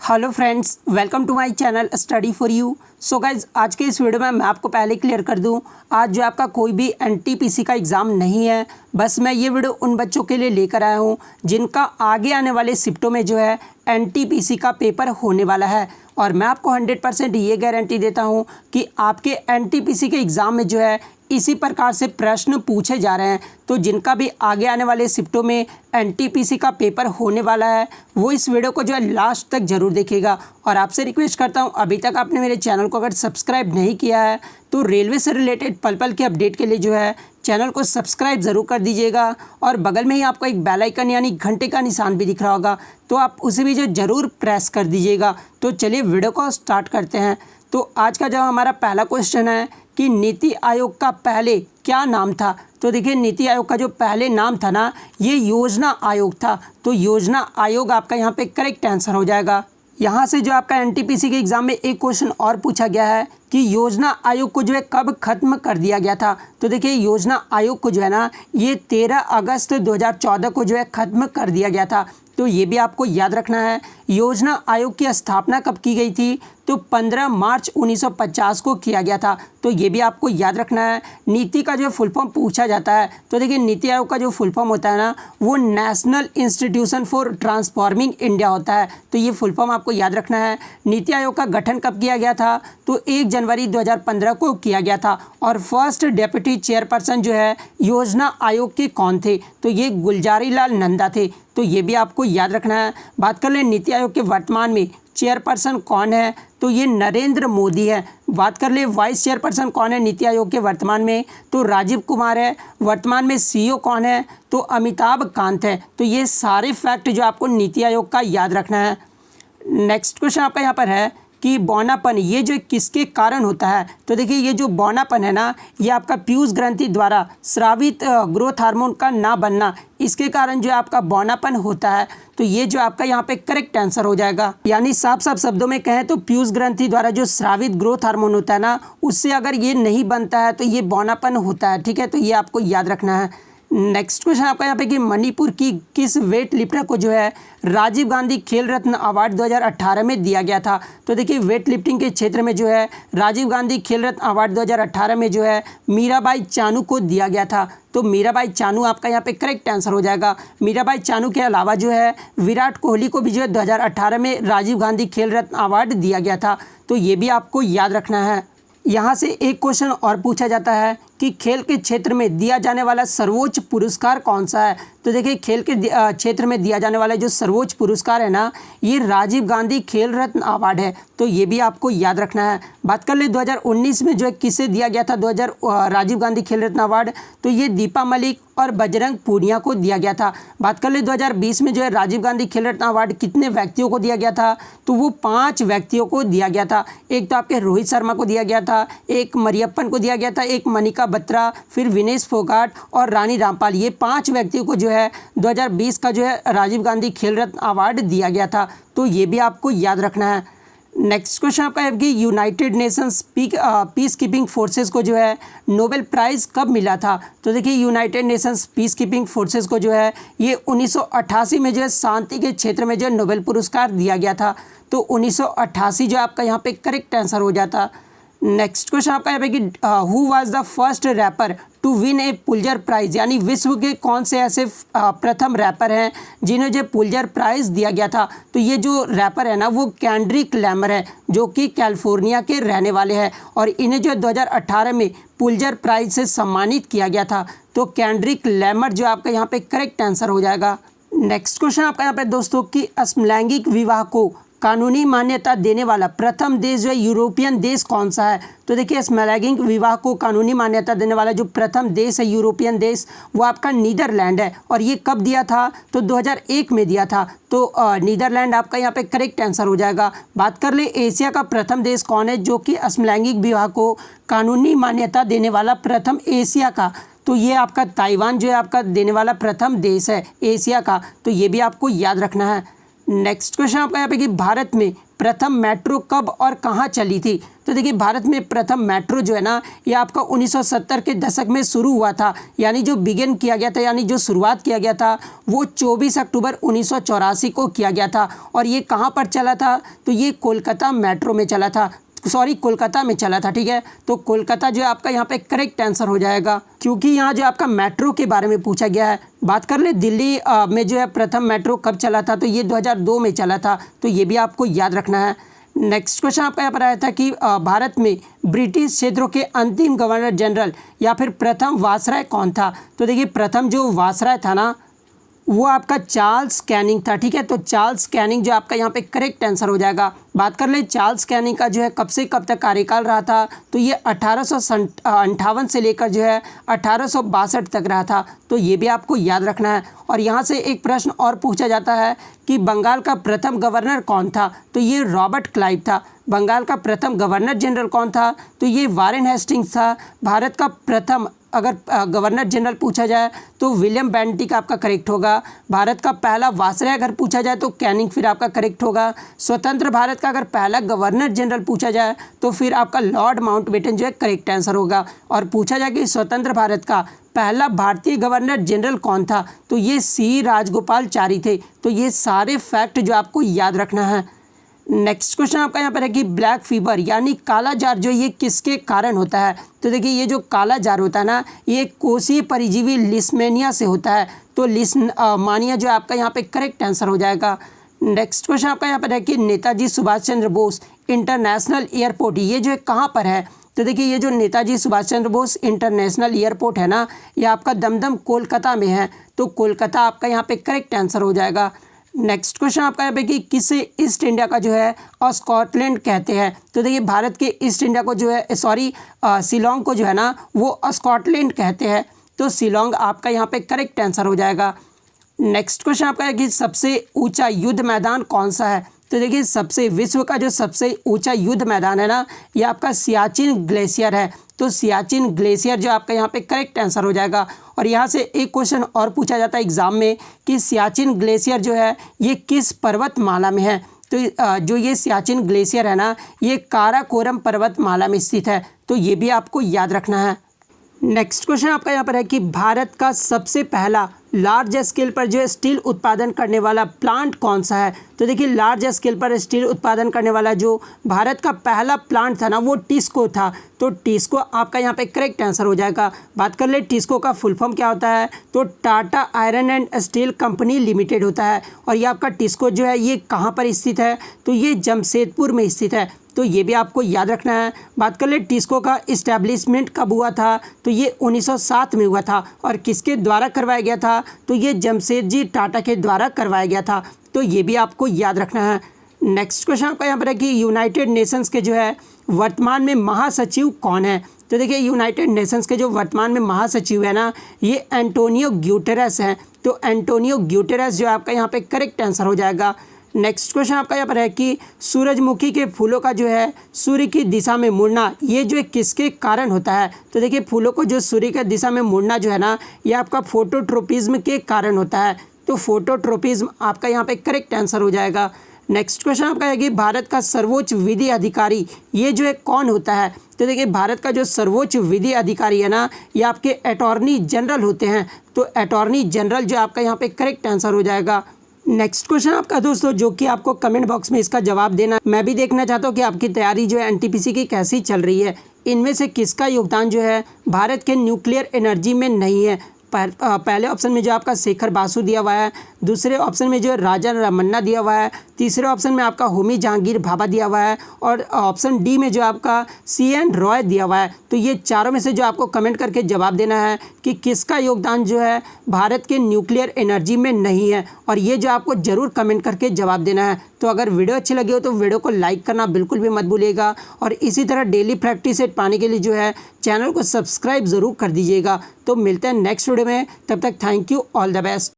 Hello friends, welcome to my channel study for you. So guys, आज के इस video में मैं आपको पहले क्लियर कर दूं, आज जो आपका कोई भी एनटीपीसी का एग्ज़ाम नहीं है। बस मैं ये वीडियो उन बच्चों के लिए लेकर आया हूं जिनका आगे आने वाले शिफ्टों में जो है एनटीपीसी का पेपर होने वाला है। और मैं आपको 100% ये गारंटी देता हूं कि आपके एनटीपीसी के एग्ज़ाम में जो है इसी प्रकार से प्रश्न पूछे जा रहे हैं। तो जिनका भी आगे आने वाले शिफ्टों में एनटीपीसी का पेपर होने वाला है वो इस वीडियो को जो है लास्ट तक ज़रूर देखेगा। और आपसे रिक्वेस्ट करता हूं, अभी तक आपने मेरे चैनल को अगर सब्सक्राइब नहीं किया है तो रेलवे से रिलेटेड पल पल के अपडेट के लिए जो है चैनल को सब्सक्राइब ज़रूर कर दीजिएगा। और बगल में ही आपको एक बेल आइकन यानी घंटे का निशान भी दिख रहा होगा, तो आप उसे भी जो ज़रूर प्रेस कर दीजिएगा। तो चलिए वीडियो को स्टार्ट करते हैं। तो आज का जो हमारा पहला क्वेश्चन है कि नीति आयोग का पहले क्या नाम था। तो देखिए, नीति आयोग का जो पहले नाम था ना, ये योजना आयोग था। तो योजना आयोग आपका यहाँ पे करेक्ट आंसर हो जाएगा। यहाँ से जो आपका एनटीपीसी के एग्ज़ाम में एक क्वेश्चन और पूछा गया है कि योजना आयोग को जो है कब खत्म कर दिया गया था। तो देखिए, योजना आयोग को जो है ना, ये 13 अगस्त 2014 को जो है खत्म कर दिया गया था। तो ये भी आपको याद रखना है। योजना आयोग की स्थापना कब की गई थी, तो 15 मार्च 1950 को किया गया था। तो ये भी आपको याद रखना है। नीति का जो फुल फॉर्म पूछा जाता है, तो देखिए नीति आयोग का जो फुल फॉर्म होता है ना, वो national institution for transforming India होता है। तो ये फुल फॉर्म आपको याद रखना है। नीति आयोग का गठन कब किया गया था, तो 1 जनवरी 2015 को किया गया था। और फर्स्ट डेप्यूटी चेयरपर्सन जो है योजना आयोग के कौन थे, तो ये गुलजारी लाल नंदा थे। तो ये भी आपको याद रखना है। बात कर लें नीति आयोग के वर्तमान में चेयरपर्सन कौन है, तो ये नरेंद्र मोदी है। बात कर ले वाइस चेयरपर्सन कौन है नीति आयोग के वर्तमान में, तो राजीव कुमार है। वर्तमान में सीईओ कौन है, तो अमिताभ कांत है। तो ये सारे फैक्ट जो आपको नीति आयोग का याद रखना है। नेक्स्ट क्वेश्चन आपका यहाँ पर है कि बौनापन ये जो किसके कारण होता है। तो देखिए, ये जो बौनापन है ना, ये आपका पीयूष ग्रंथि द्वारा स्रावित ग्रोथ हार्मोन का ना बनना, इसके कारण जो आपका बौनापन होता है। तो ये जो आपका यहाँ पे करेक्ट आंसर हो जाएगा। यानी साफ साफ शब्दों में कहें तो पीयूष ग्रंथि द्वारा जो स्रावित ग्रोथ हार्मोन होता है ना, उससे अगर ये नहीं बनता है तो ये बौनापन होता है। ठीक है, तो ये आपको याद रखना है। नेक्स्ट क्वेश्चन आपका यहाँ पे कि मणिपुर की किस वेट लिफ्टर को जो है राजीव गांधी खेल रत्न अवार्ड 2018 में दिया गया था। तो देखिए, वेट लिफ्टिंग के क्षेत्र में जो है राजीव गांधी खेल रत्न अवार्ड 2018 में जो है मीराबाई चानू को दिया गया था। तो मीराबाई चानू आपका यहाँ पे करेक्ट आंसर हो जाएगा। मीराबाई चानू के अलावा जो है विराट कोहली को भी जो है 2018 में राजीव गांधी खेल रत्न अवार्ड दिया गया था। तो ये भी आपको याद रखना है। यहाँ से एक क्वेश्चन और पूछा जाता है कि खेल के क्षेत्र में दिया जाने वाला सर्वोच्च पुरस्कार कौन सा है। तो देखिए, खेल के क्षेत्र में दिया जाने वाला जो सर्वोच्च पुरस्कार है ना, ये राजीव गांधी खेल रत्न अवार्ड है। तो ये भी आपको याद रखना है। बात कर ले 2019 में जो है किसे दिया गया था राजीव गांधी खेल रत्न अवार्ड, तो ये दीपा मलिक और बजरंग पूनिया को दिया गया था। बात कर ले 2020 में जो है राजीव गांधी खेल रत्न अवार्ड कितने व्यक्तियों को दिया गया था, तो वो 5 व्यक्तियों को दिया गया था। एक तो आपके रोहित शर्मा को दिया गया था, एक मरियप्पन को दिया गया था, एक मनिका बत्रा, फिर विनेश फोगाट और रानी रामपाल। ये 5 व्यक्तियों को जो है 2020 का जो है राजीव गांधी खेल रत्न अवार्ड दिया गया था। तो ये भी आपको याद रखना है। नेक्स्ट क्वेश्चन आपका है कि United Nations peace keeping forces को जो है नोबेल प्राइज़ कब मिला था। तो देखिए, United Nations peace keeping forces को जो है ये 1988 में जो है शांति के क्षेत्र में जो है नोबेल पुरस्कार दिया गया था। तो 1988 जो आपका यहाँ पे करेक्ट आंसर हो जाता। नेक्स्ट क्वेश्चन आपका है कि who was the first rapper to win a Pulitzer prize, यानी विश्व के कौन से ऐसे प्रथम रैपर हैं जिन्हें जो पुलित्जर प्राइज़ दिया गया था। तो ये जो रैपर है ना, वो केंड्रिक लैमर है, जो कि कैलिफोर्निया के रहने वाले हैं। और इन्हें जो 2018 में पुलित्जर प्राइज़ से सम्मानित किया गया था। तो केंड्रिक लैमर जो आपका यहाँ पे करेक्ट आंसर हो जाएगा। नेक्स्ट क्वेश्चन आपका यहाँ पे दोस्तों कि समलैंगिक विवाह को कानूनी मान्यता देने वाला प्रथम देश जो है यूरोपियन देश कौन सा है। तो देखिए, समलैंगिक विवाह को कानूनी मान्यता देने वाला जो प्रथम देश है यूरोपियन देश, वो आपका नीदरलैंड है। और ये कब दिया था, तो 2001 में दिया था। तो नीदरलैंड आपका यहाँ पे करेक्ट आंसर हो जाएगा। बात कर ले एशिया का प्रथम देश कौन है जो कि समलैंगिक विवाह को कानूनी मान्यता देने वाला प्रथम एशिया का, तो ये आपका ताइवान जो है आपका देने वाला प्रथम देश है एशिया का। तो ये भी आपको याद रखना है। नेक्स्ट क्वेश्चन आपका यहाँ पे कि भारत में प्रथम मेट्रो कब और कहाँ चली थी। तो देखिए भारत में प्रथम मेट्रो जो है ना ये आपका 1970 के दशक में शुरू हुआ था, यानी जो बिगिन किया गया था यानी जो शुरुआत किया गया था वो 24 अक्टूबर 1984 को किया गया था। और ये कहाँ पर चला था, तो ये कोलकाता मेट्रो में चला था, कोलकाता में चला था। ठीक है, तो कोलकाता जो है आपका यहाँ पे करेक्ट आंसर हो जाएगा, क्योंकि यहाँ जो आपका मेट्रो के बारे में पूछा गया है। बात कर ले दिल्ली में जो है प्रथम मेट्रो कब चला था, तो ये 2002 में चला था, तो ये भी आपको याद रखना है। नेक्स्ट क्वेश्चन आपका यहाँ पर आया था कि भारत में ब्रिटिश क्षेत्रों के अंतिम गवर्नर जनरल या फिर प्रथम वायसराय कौन था। तो देखिए प्रथम जो वायसराय था ना वो आपका चार्ल्स कैनिंग था। ठीक है, तो चार्ल्स कैनिंग जो आपका यहाँ पे करेक्ट आंसर हो जाएगा। बात कर ले चार्ल्स कैनिंग का जो है कब से कब तक कार्यकाल रहा था, तो ये 1858 से लेकर जो है 1862 तक रहा था, तो ये भी आपको याद रखना है। और यहाँ से एक प्रश्न और पूछा जाता है कि बंगाल का प्रथम गवर्नर कौन था, तो ये रॉबर्ट क्लाइव था। बंगाल का प्रथम गवर्नर जनरल कौन था, तो ये वारेन हेस्टिंग्स था। भारत का प्रथम अगर गवर्नर जनरल पूछा जाए तो विलियम बेंटिक आपका करेक्ट होगा। भारत का पहला वायसराय अगर पूछा जाए तो कैनिंग फिर आपका करेक्ट होगा। स्वतंत्र भारत का अगर पहला गवर्नर जनरल पूछा जाए तो फिर आपका लॉर्ड माउंटबेटन जो है करेक्ट आंसर होगा। और पूछा जाए कि स्वतंत्र भारत का पहला भारतीय गवर्नर जनरल कौन था, तो ये सी राजगोपालचारी थे। तो ये सारे फैक्ट जो आपको याद रखना है। नेक्स्ट क्वेश्चन आपका यहाँ पर है कि ब्लैक फीवर यानी काला जार जो ये किसके कारण होता है। तो देखिए ये जो काला जार होता है ना ये कोशीय परिजीवी लिस्मेनिया से होता है, तो लिस्मानिया जो आपका यहाँ पे करेक्ट आंसर हो जाएगा। नेक्स्ट क्वेश्चन आपका यहाँ पर है कि नेताजी सुभाष चंद्र बोस इंटरनेशनल एयरपोर्ट ये जो है कहाँ पर है। तो देखिए ये जो नेताजी सुभाष चंद्र बोस इंटरनेशनल एयरपोर्ट है ना ये आपका दमदम कोलकाता में है, तो कोलकाता आपका यहाँ पे करेक्ट आंसर हो जाएगा। नेक्स्ट क्वेश्चन आपका यहाँ पे कि किसे ईस्ट इंडिया का जो है स्कॉटलैंड कहते हैं। तो देखिए भारत के ईस्ट इंडिया को जो है शिलोंग को जो है ना वो स्कॉटलैंड कहते हैं, तो शिलोंग आपका यहाँ पे करेक्ट आंसर हो जाएगा। नेक्स्ट क्वेश्चन आपका है कि सबसे ऊंचा युद्ध मैदान कौन सा है। तो देखिए विश्व का जो सबसे ऊंचा युद्ध मैदान है ना ये आपका सियाचिन ग्लेशियर है, तो सियाचिन ग्लेशियर जो आपका यहाँ पे करेक्ट आंसर हो जाएगा। और यहाँ से एक क्वेश्चन और पूछा जाता है एग्जाम में कि सियाचिन ग्लेशियर जो है ये किस पर्वतमाला में है। तो जो ये सियाचिन ग्लेशियर है ना ये काराकोरम पर्वतमाला में स्थित है, तो ये भी आपको याद रखना है। नेक्स्ट क्वेश्चन आपका यहाँ पर है कि भारत का सबसे पहला लार्ज स्केल पर जो है स्टील उत्पादन करने वाला प्लांट कौन सा है। तो देखिए लार्ज स्केल पर स्टील उत्पादन करने वाला जो भारत का पहला प्लांट था ना वो टिस्को था, तो टिस्को आपका यहाँ पे करेक्ट आंसर हो जाएगा। बात कर ले टिस्को का फुल फॉर्म क्या होता है, तो Tata iron and steel company limited होता है। और ये आपका टिस्को जो है ये कहाँ पर स्थित है, तो ये जमशेदपुर में स्थित है, तो ये भी आपको याद रखना है। बात कर ले टिस्को का इस्टेब्लिशमेंट कब हुआ था, तो ये 1907 में हुआ था। और किसके द्वारा करवाया गया था, तो ये जमशेदजी टाटा के द्वारा करवाया गया था, तो ये भी आपको याद रखना है। नेक्स्ट क्वेश्चन आपका यहाँ पर है कि यूनाइटेड नेशंस के जो है वर्तमान में महासचिव कौन है। तो देखिए यूनाइटेड नेशंस के जो वर्तमान में महासचिव है ना ये एंटोनियो ग्यूटेरस हैं, तो एंटोनियो ग्यूटेरस जो आपका यहाँ पे करेक्ट आंसर हो जाएगा। नेक्स्ट क्वेश्चन आपका यहाँ पर है कि सूरजमुखी के फूलों का जो है सूर्य की दिशा में मुड़ना ये जो है किसके कारण होता है। तो देखिए फूलों को जो सूर्य की दिशा में मुड़ना जो है ना ये आपका फोटोट्रोपिज्म के कारण होता है, तो फोटोट्रोपिज्म आपका यहाँ पे करेक्ट आंसर हो जाएगा। नेक्स्ट क्वेश्चन आपका है कि भारत का सर्वोच्च विधि अधिकारी ये जो है कौन होता है। तो देखिए भारत का जो सर्वोच्च विधि अधिकारी है ना ये आपके अटॉर्नी जनरल होते हैं, तो अटॉर्नी जनरल जो आपका यहाँ पे करेक्ट आंसर हो जाएगा। नेक्स्ट क्वेश्चन आपका दोस्तों जो कि आपको कमेंट बॉक्स में इसका जवाब देना, मैं भी देखना चाहता हूँ कि आपकी तैयारी जो है एनटीपीसी की कैसी चल रही है। इनमें से किसका योगदान जो है भारत के न्यूक्लियर एनर्जी में नहीं है। पहले ऑप्शन में जो आपका शेखर बासु दिया हुआ है, दूसरे ऑप्शन में जो है राजा रमन्ना दिया हुआ है, तीसरे ऑप्शन में आपका होमी जहांगीर भाभा दिया हुआ है, और ऑप्शन डी में जो आपका CN रॉय दिया हुआ है। तो ये चारों में से जो आपको कमेंट करके जवाब देना है कि किसका योगदान जो है भारत के न्यूक्लियर एनर्जी में नहीं है, और ये जो आपको ज़रूर कमेंट करके जवाब देना है। तो अगर वीडियो अच्छी लगी हो तो वीडियो को लाइक करना बिल्कुल भी मत भूलिएगा, और इसी तरह डेली प्रैक्टिस सेट पाने के लिए जो है चैनल को सब्सक्राइब ज़रूर कर दीजिएगा। तो मिलते हैं नेक्स्ट वीडियो में, तब तक thank you, all the best.